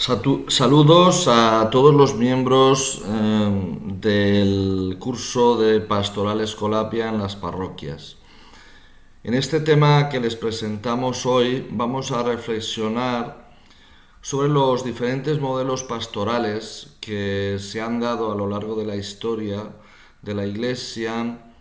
Saludos a todos los miembros del curso de Pastoral Escolapia en las parroquias. En este tema que les presentamos hoy vamos a reflexionar sobre los diferentes modelos pastorales que se han dado a lo largo de la historia de la Iglesia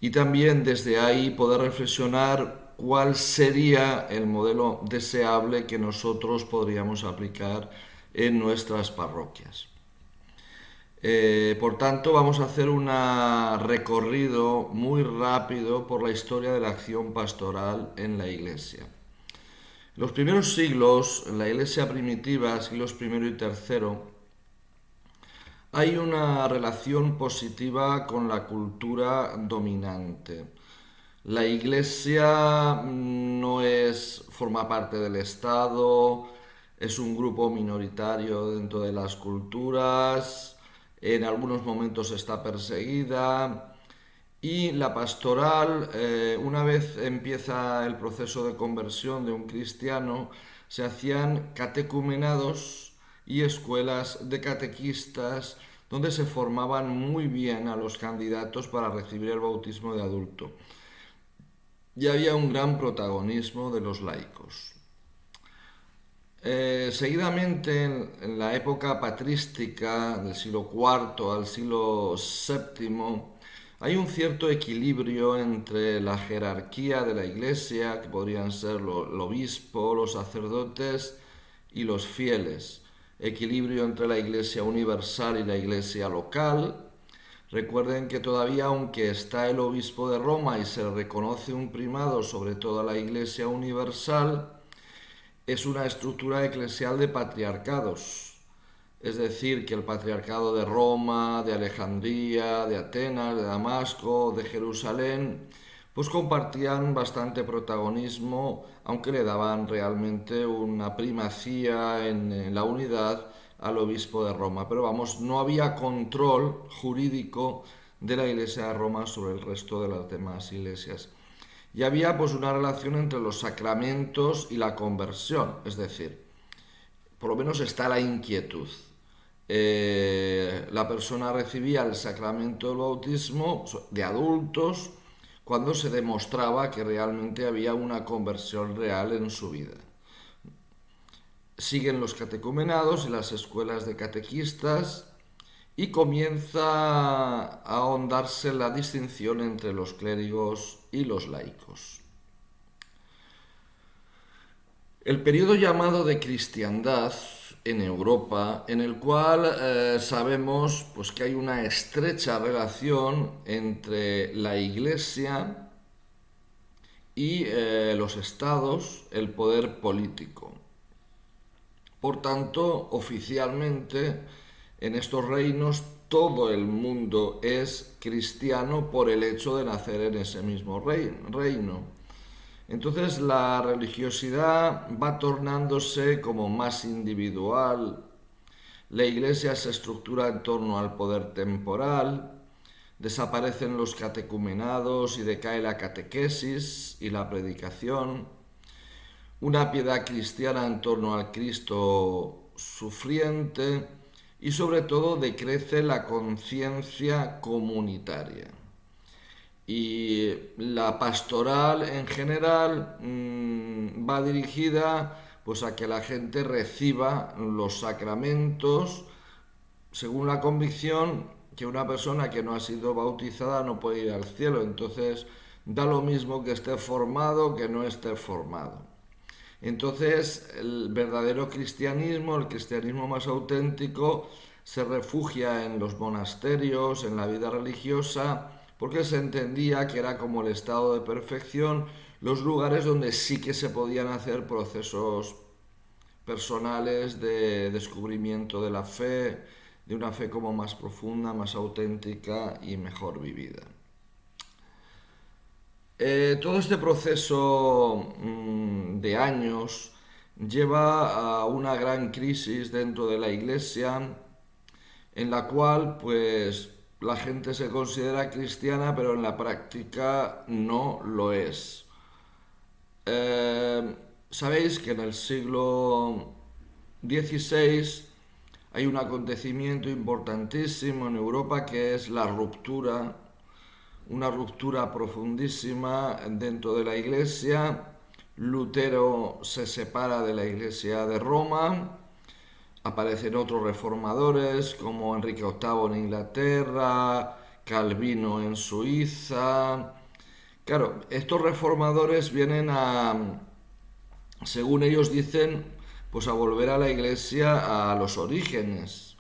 y también desde ahí poder reflexionar cuál sería el modelo deseable que nosotros podríamos aplicar en nuestras parroquias. Por tanto, vamos a hacer un recorrido muy rápido por la historia de la acción pastoral en la Iglesia. En los primeros siglos, en la Iglesia primitiva, siglos I y III, hay una relación positiva con la cultura dominante. La Iglesia forma parte del Estado, es un grupo minoritario dentro de las culturas, en algunos momentos está perseguida y la pastoral, una vez empieza el proceso de conversión de un cristiano, se hacían catecumenados y escuelas de catequistas donde se formaban muy bien a los candidatos para recibir el bautismo de adulto. Y había un gran protagonismo de los laicos. Seguidamente, en la época patrística, del siglo IV al siglo VII, hay un cierto equilibrio entre la jerarquía de la Iglesia, que podrían ser el obispo, los sacerdotes y los fieles. Equilibrio entre la Iglesia universal y la Iglesia local. Recuerden que todavía, aunque está el obispo de Roma y se reconoce un primado sobre toda la Iglesia universal, es una estructura eclesial de patriarcados. Es decir, que el patriarcado de Roma, de Alejandría, de Atenas, de Damasco, de Jerusalén, pues compartían bastante protagonismo, aunque le daban realmente una primacía en la unidad al obispo de Roma. Pero vamos, no había control jurídico de la Iglesia de Roma sobre el resto de las demás iglesias. Y había pues una relación entre los sacramentos y la conversión, es decir, por lo menos está la inquietud. La persona recibía el sacramento del bautismo de adultos cuando se demostraba que realmente había una conversión real en su vida. Siguen los catecumenados y las escuelas de catequistas y comienza a ahondarse la distinción entre los clérigos y los laicos. El periodo llamado de cristiandad en Europa, en el cual sabemos pues, que hay una estrecha relación entre la Iglesia y los estados, el poder político. Por tanto, oficialmente, en estos reinos todo el mundo es cristiano por el hecho de nacer en ese mismo reino. Entonces la religiosidad va tornándose como más individual, la Iglesia se estructura en torno al poder temporal, desaparecen los catecumenados y decae la catequesis y la predicación, una piedad cristiana en torno al Cristo sufriente y sobre todo decrece la conciencia comunitaria. Y la pastoral en general va dirigida pues a que la gente reciba los sacramentos según la convicción que una persona que no ha sido bautizada no puede ir al cielo. Entonces da lo mismo que esté formado que no esté formado. Entonces, el verdadero cristianismo, el cristianismo más auténtico, se refugia en los monasterios, en la vida religiosa, porque se entendía que era como el estado de perfección, los lugares donde sí que se podían hacer procesos personales de descubrimiento de la fe, de una fe como más profunda, más auténtica y mejor vivida. Todo este proceso de años lleva a una gran crisis dentro de la Iglesia en la cual pues la gente se considera cristiana pero en la práctica no lo es. Sabéis que en el siglo XVI hay un acontecimiento importantísimo en Europa que es la ruptura, una ruptura profundísima dentro de la Iglesia. Lutero se separa de la Iglesia de Roma, aparecen otros reformadores como Enrique VIII en Inglaterra, Calvino en Suiza. Claro, estos reformadores vienen a, según ellos dicen, pues a volver a la Iglesia a los orígenes,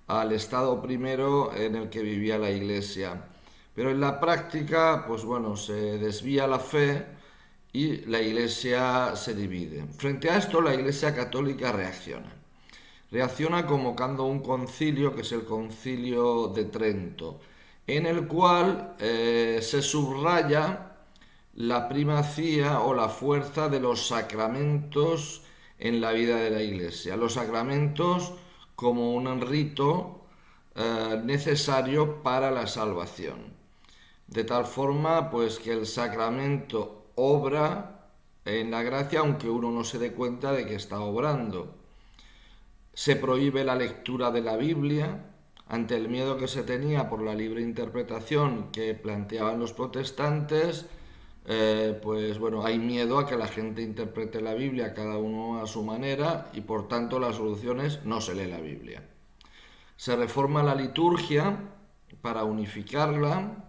al estado primero en el que vivía la Iglesia. Pero en la práctica, pues bueno, se desvía la fe y la Iglesia se divide. Frente a esto, la Iglesia católica reacciona. Reacciona convocando un concilio, que es el Concilio de Trento, en el cual se subraya la primacía o la fuerza de los sacramentos en la vida de la Iglesia. Los sacramentos como un rito necesario para la salvación. De tal forma, pues que el sacramento obra en la gracia, aunque uno no se dé cuenta de que está obrando. Se prohíbe la lectura de la Biblia ante el miedo que se tenía por la libre interpretación que planteaban los protestantes. Pues bueno, hay miedo a que la gente interprete la Biblia cada uno a su manera y por tanto la solución es no se lee la Biblia. Se reforma la liturgia para unificarla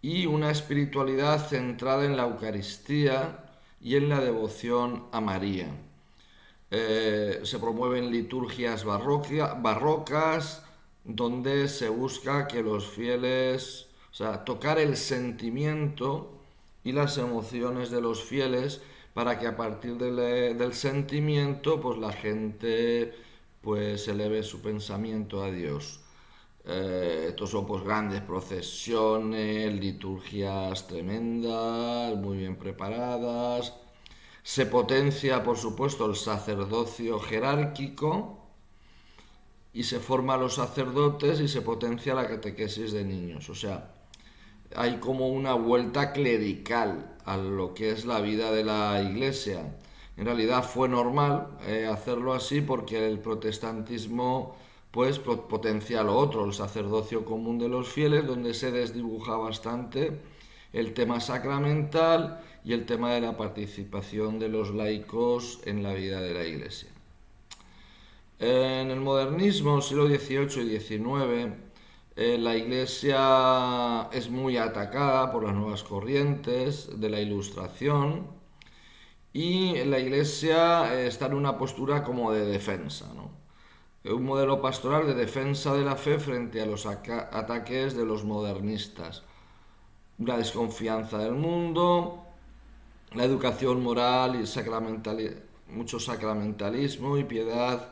y una espiritualidad centrada en la Eucaristía y en la devoción a María. Se promueven liturgias barrocas donde se busca que los fieles, o sea, tocar el sentimiento y las emociones de los fieles para que a partir del sentimiento pues la gente pues eleve su pensamiento a Dios. Estos son pues grandes procesiones, liturgias tremendas, muy bien preparadas. Se potencia, por supuesto, el sacerdocio jerárquico y se forma a los sacerdotes y se potencia la catequesis de niños. O sea, hay como una vuelta clerical a lo que es la vida de la Iglesia. En realidad fue normal hacerlo así porque el protestantismo pues potencia lo otro, el sacerdocio común de los fieles, donde se desdibuja bastante el tema sacramental y el tema de la participación de los laicos en la vida de la Iglesia. En el modernismo, siglo XVIII y XIX, la Iglesia es muy atacada por las nuevas corrientes de la Ilustración y la Iglesia está en una postura como de defensa, ¿no? Un modelo pastoral de defensa de la fe frente a los ataques de los modernistas. Una desconfianza del mundo, la educación moral y mucho sacramentalismo y piedad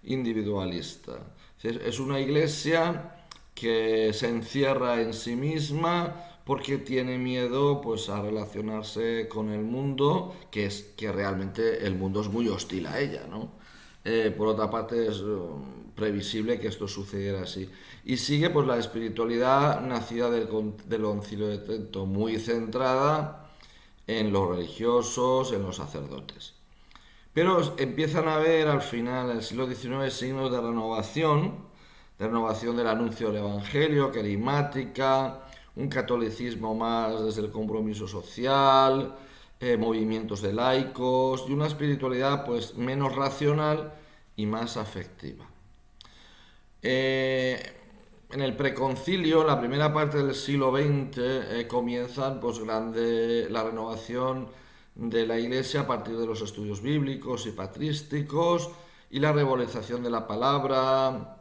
individualista. Es una iglesia que se encierra en sí misma porque tiene miedo pues a relacionarse con el mundo, que realmente el mundo es muy hostil a ella, ¿no? Por otra parte es previsible que esto sucediera así. Y sigue pues la espiritualidad nacida del Concilio de Trento, muy centrada en los religiosos, en los sacerdotes. Pero empiezan a haber al final del siglo XIX signos de renovación del anuncio del Evangelio, carismática, un catolicismo más desde el compromiso social, movimientos de laicos y una espiritualidad pues menos racional y más afectiva. En el preconcilio, la primera parte del siglo XX, comienzan pues la renovación de la Iglesia a partir de los estudios bíblicos y patrísticos y la revalorización de la palabra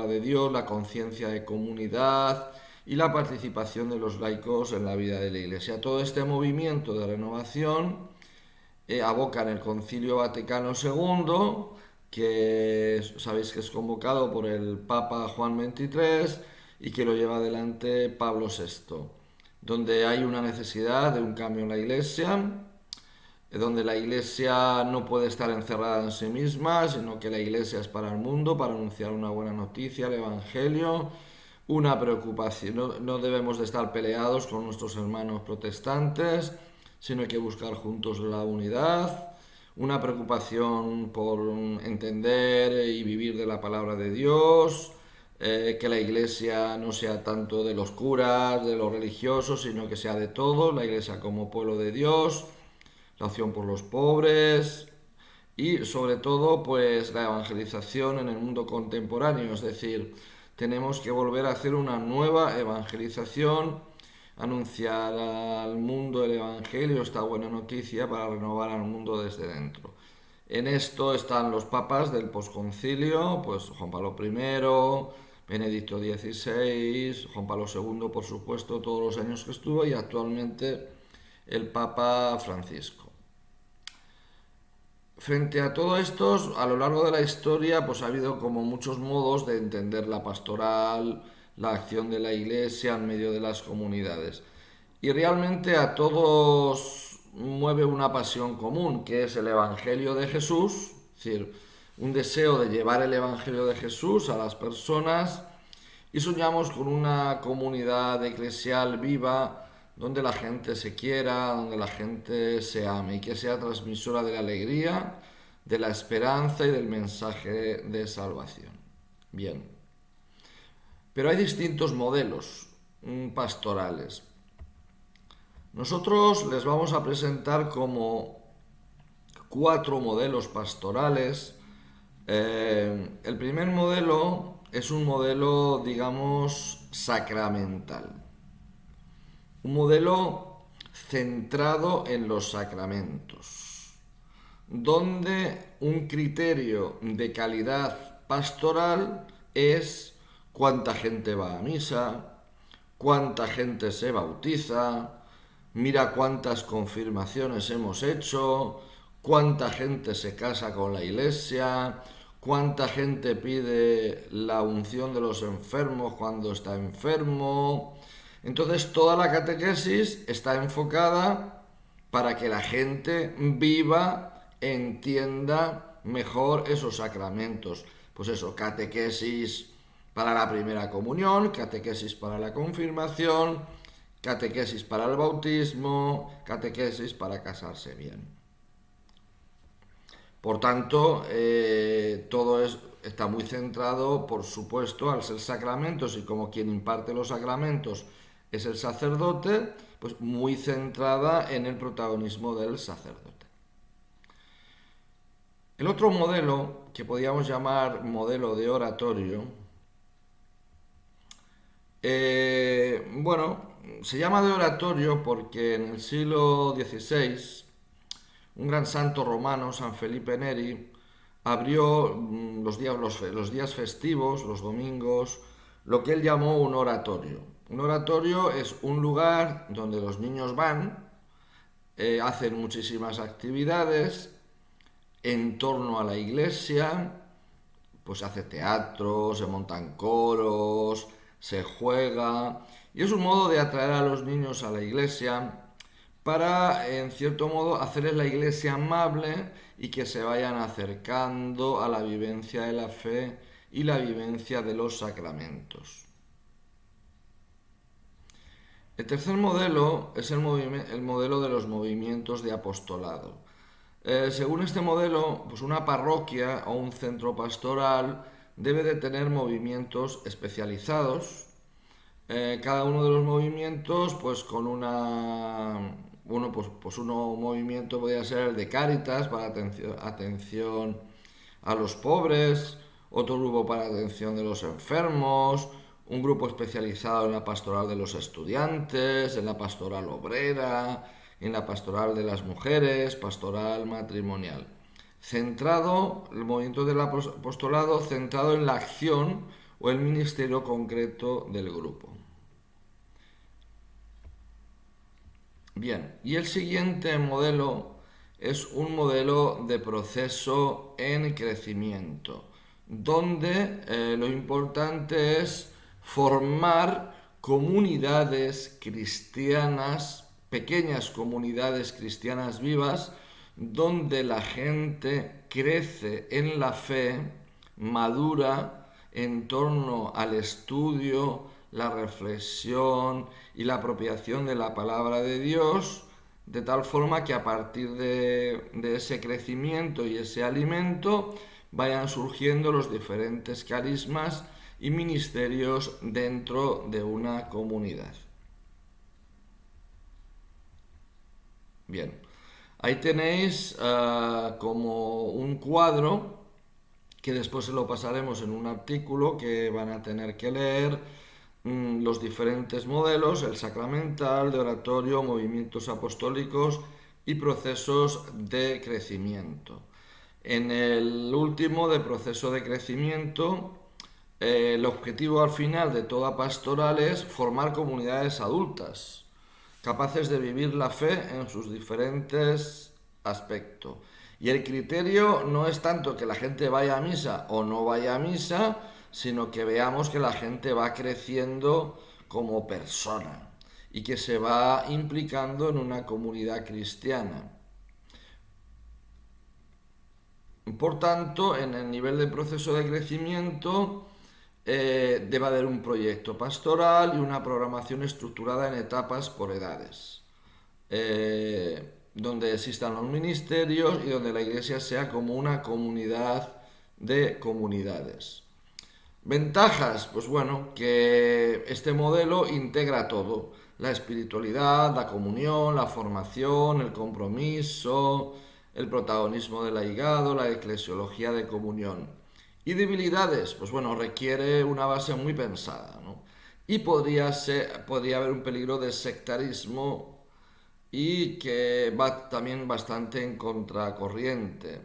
de Dios, la conciencia de comunidad y la participación de los laicos en la vida de la Iglesia. Todo este movimiento de renovación aboca en el Concilio Vaticano II, que sabéis que es convocado por el Papa Juan XXIII y que lo lleva adelante Pablo VI, donde hay una necesidad de un cambio en la Iglesia, donde la Iglesia no puede estar encerrada en sí misma, sino que la Iglesia es para el mundo, para anunciar una buena noticia, el Evangelio, una preocupación. No debemos de estar peleados con nuestros hermanos protestantes, sino hay que buscar juntos la unidad, una preocupación por entender y vivir de la palabra de Dios, que la iglesia no sea tanto de los curas, de los religiosos, sino que sea de todo, la iglesia como pueblo de Dios, la opción por los pobres y sobre todo pues la evangelización en el mundo contemporáneo, es decir, tenemos que volver a hacer una nueva evangelización, anunciar al mundo el evangelio, esta buena noticia para renovar al mundo desde dentro. En esto están los papas del posconcilio, pues Juan Pablo I, Benedicto XVI, Juan Pablo II, por supuesto, todos los años que estuvo, y actualmente el Papa Francisco. Frente a todo esto, a lo largo de la historia, pues ha habido como muchos modos de entender la pastoral, la acción de la iglesia en medio de las comunidades. Y realmente a todos mueve una pasión común, que es el Evangelio de Jesús, es decir, un deseo de llevar el Evangelio de Jesús a las personas, y soñamos con una comunidad eclesial viva donde la gente se quiera, donde la gente se ame y que sea transmisora de la alegría, de la esperanza y del mensaje de salvación. Bien, pero hay distintos modelos pastorales. Nosotros les vamos a presentar como 4 modelos pastorales. El primer modelo es un modelo, digamos, sacramental. Un modelo centrado en los sacramentos, donde un criterio de calidad pastoral es cuánta gente va a misa, cuánta gente se bautiza, mira cuántas confirmaciones hemos hecho, cuánta gente se casa con la iglesia, cuánta gente pide la unción de los enfermos cuando está enfermo. Entonces toda la catequesis está enfocada para que la gente viva, entienda mejor esos sacramentos. Pues eso, catequesis para la primera comunión, catequesis para la confirmación, catequesis para el bautismo, catequesis para casarse bien. Por tanto, todo está muy centrado, por supuesto, al ser sacramentos, y como quien imparte los sacramentos es el sacerdote, pues muy centrada en el protagonismo del sacerdote. El otro modelo, que podríamos llamar modelo de oratorio, se llama de oratorio porque en el siglo XVI un gran santo romano, San Felipe Neri, abrió los días festivos, los domingos, lo que él llamó un oratorio. Un oratorio es un lugar donde los niños van, hacen muchísimas actividades en torno a la iglesia, pues se hace teatro, se montan coros, se juega, y es un modo de atraer a los niños a la iglesia para, en cierto modo, hacerles la iglesia amable y que se vayan acercando a la vivencia de la fe y la vivencia de los sacramentos. El tercer modelo es el modelo de los movimientos de apostolado. Según este modelo, pues una parroquia o un centro pastoral debe de tener movimientos especializados. Cada uno de los movimientos, pues con un movimiento podría ser el de Cáritas para atención a los pobres, otro grupo para atención de los enfermos, un grupo especializado en la pastoral de los estudiantes, en la pastoral obrera, en la pastoral de las mujeres, pastoral matrimonial. El movimiento del apostolado centrado en la acción o el ministerio concreto del grupo. Bien, y el siguiente modelo es un modelo de proceso en crecimiento, donde lo importante es formar comunidades cristianas, pequeñas comunidades cristianas vivas, donde la gente crece en la fe, madura en torno al estudio, la reflexión y la apropiación de la palabra de Dios, de tal forma que a partir de ese crecimiento y ese alimento vayan surgiendo los diferentes carismas y ministerios dentro de una comunidad. Bien, ahí tenéis como un cuadro que después se lo pasaremos en un artículo que van a tener que leer, los diferentes modelos, el sacramental, de oratorio, movimientos apostólicos y procesos de crecimiento. En el último de proceso de crecimiento, el objetivo al final de toda pastoral es formar comunidades adultas, capaces de vivir la fe en sus diferentes aspectos. Y el criterio no es tanto que la gente vaya a misa o no vaya a misa, sino que veamos que la gente va creciendo como persona y que se va implicando en una comunidad cristiana. Por tanto, en el nivel de proceso de crecimiento debe haber un proyecto pastoral y una programación estructurada en etapas por edades, donde existan los ministerios y donde la Iglesia sea como una comunidad de comunidades. Ventajas, pues bueno, que este modelo integra todo: la espiritualidad, la comunión, la formación, el compromiso, el protagonismo del laicado, la eclesiología de comunión. Y debilidades, pues bueno, requiere una base muy pensada, ¿no? Y podría haber un peligro de sectarismo y que va también bastante en contracorriente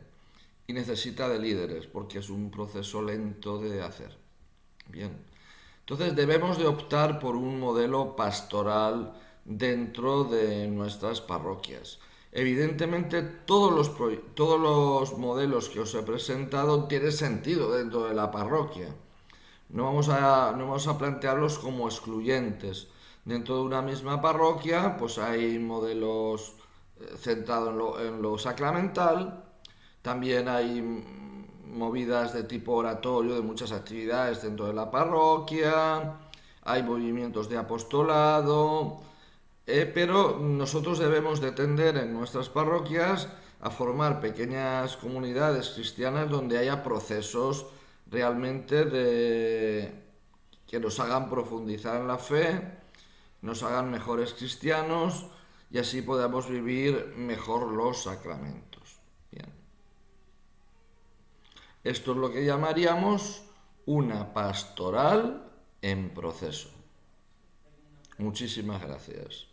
y necesita de líderes porque es un proceso lento de hacer. Bien, entonces debemos de optar por un modelo pastoral dentro de nuestras parroquias. Evidentemente todos los modelos que os he presentado tienen sentido dentro de la parroquia. No vamos a plantearlos como excluyentes. Dentro de una misma parroquia pues hay modelos centrados en lo sacramental, también hay movidas de tipo oratorio, de muchas actividades dentro de la parroquia, hay movimientos de apostolado, pero nosotros debemos de tender en nuestras parroquias a formar pequeñas comunidades cristianas donde haya procesos realmente que nos hagan profundizar en la fe, nos hagan mejores cristianos y así podamos vivir mejor los sacramentos. Bien. Esto es lo que llamaríamos una pastoral en proceso. Muchísimas gracias.